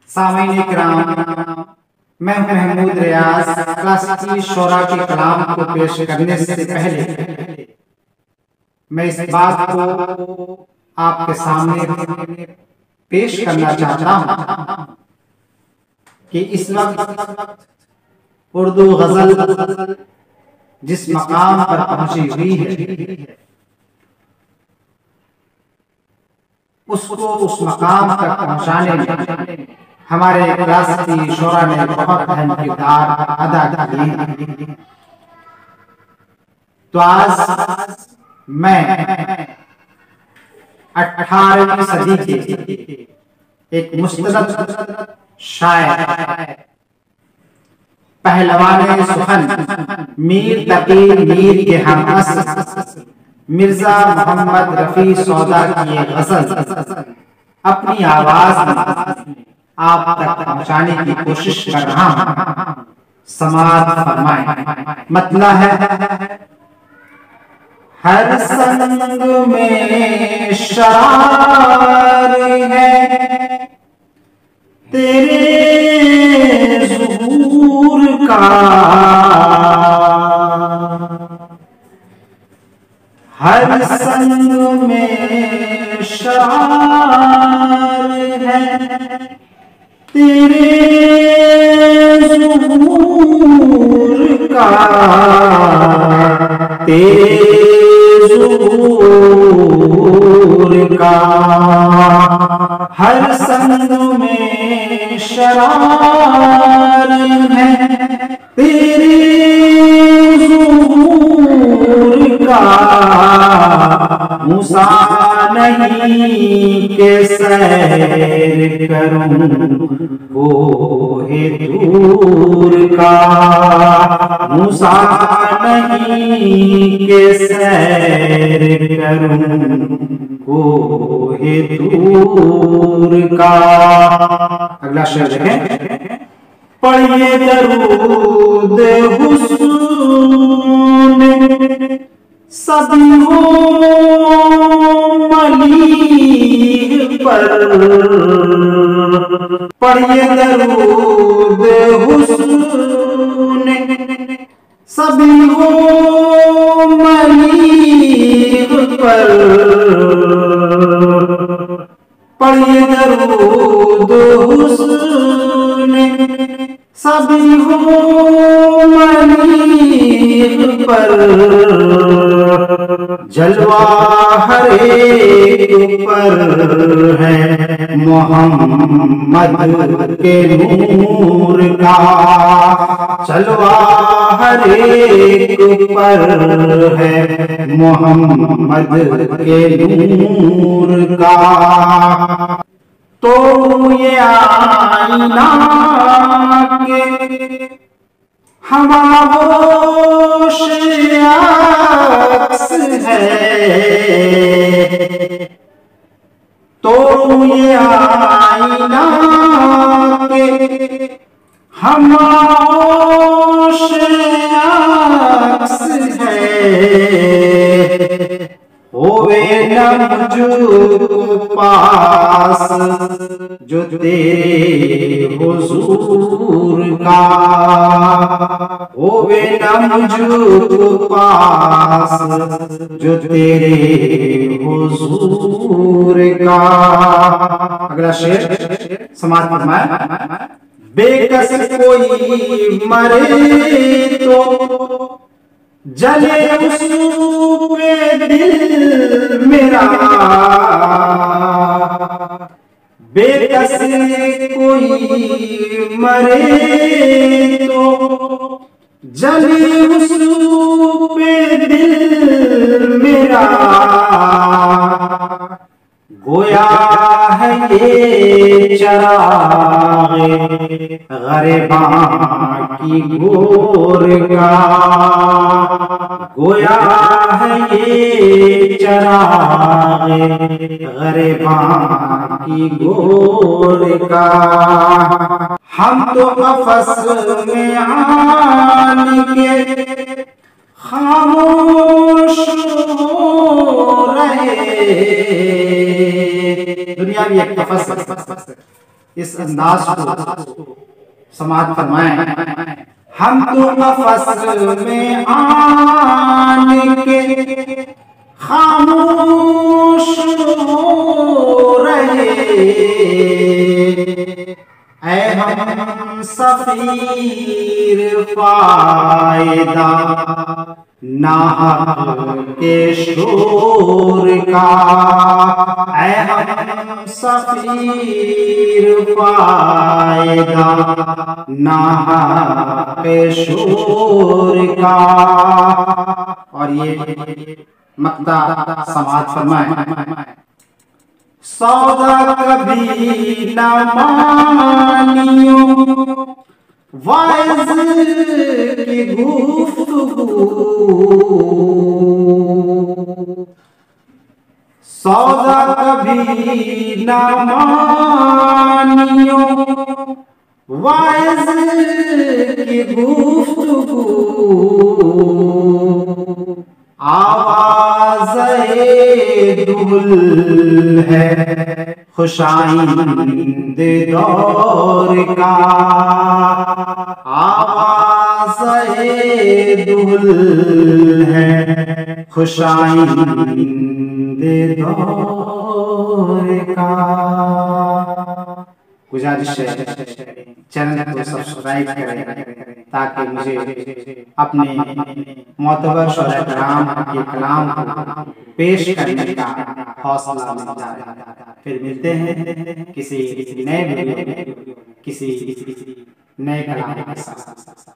सामीन इकराम, मैं महमूद रियाज क्लासिकी शोरा के कलाम को पेश करने से पहले मैं इस बात को आपके सामने पेश करना चाहता हूं कि इस वक्त उर्दू गजल जिस मकाम पर पहुंची हुई है उसको उस मकाम तक पहुंचाने में हमारे क्लासिकी शोरा ने बहुत अहम किरदार अदा किए। तो आज मैं 18वीं सदी के एक मुस्तनद शायर पहलवान सुखन मीर तकी मीर के हम असल मिर्जा मोहम्मद रफी सौदा की ये गजल अपनी आवाज में आप तक पहुंचाने की कोशिश कर रहा हूं। समाज फरमाए। मतलब है हर संग में शरार है तेरे ज़ुहूर का, हर संग में शरार है तेरे ज़ुहूर का, तेरे ज़ुहूर का, हर संग में शरार है तेरे ज़ुहूर का, मूसा नहीं के सैर करूं कोहे दूर का, मूसा नहीं के सैर करूं कोहे दूर का। अगला शेर देखें। पढ़िए दरूद हुस्न सभी हो मलीह पर, पढ़िए दरूद हुस्न सभी हो मलीह पर, पढ़िए दरूद हुस्न सभी हो मलीह पर, जलवा हर एक पर है मोहम्मद के नूर का, जलवा हर एक पर है मोहम्मद के नूर का। तो ये आईना के खामोश अक्स है, तो ये आईना के खामोश अक्स है, होवे न मुझको पास जो तेरे हुजूर का, होवे न मुझको पास जो तेरे हुजूर का। अगला शेर समाज फरमाए। बेकस कोई मरे तो जले उस पे दिल मेरा, बेकस कोई मरे तो जले उस पे दिल मेरा, गोया है ये चराग़े ग़रीबां की गोर का, गोया है ये चराग़े ग़रीबां की गोर का। हम तो क़फ़स में आन के खामोश हो रहे, दुनिया भी एक क़फ़स है, इस अंदाज को समाप्त फरमाएं। हम तो कफस में आन के खामोश हो रहे, ऐ हम सफीर फायदा नाहक के शोर का, ऐ हम सफीर फायदा नाहक के शोर का। और ये मक्ता समाज फरमाए। सौदा कभी न मानियो वाइज की गुफ्तगू, सौदा कभी न मानियो वाइज की गुफ्तगू, आवाज़ दुल है खुशाइंद दौर का, आवाज़ दुल है खुशाइंद दौर का। गुजारिश है चैनल को सब्सक्राइब करें ताकि मुझे अपने मोतबर शोरा कराम के कलाम को पेश करने का हौसला मिल जाए। फिर मिलते हैं किसी नए वीडियो में किसी नए कलाम के साथ।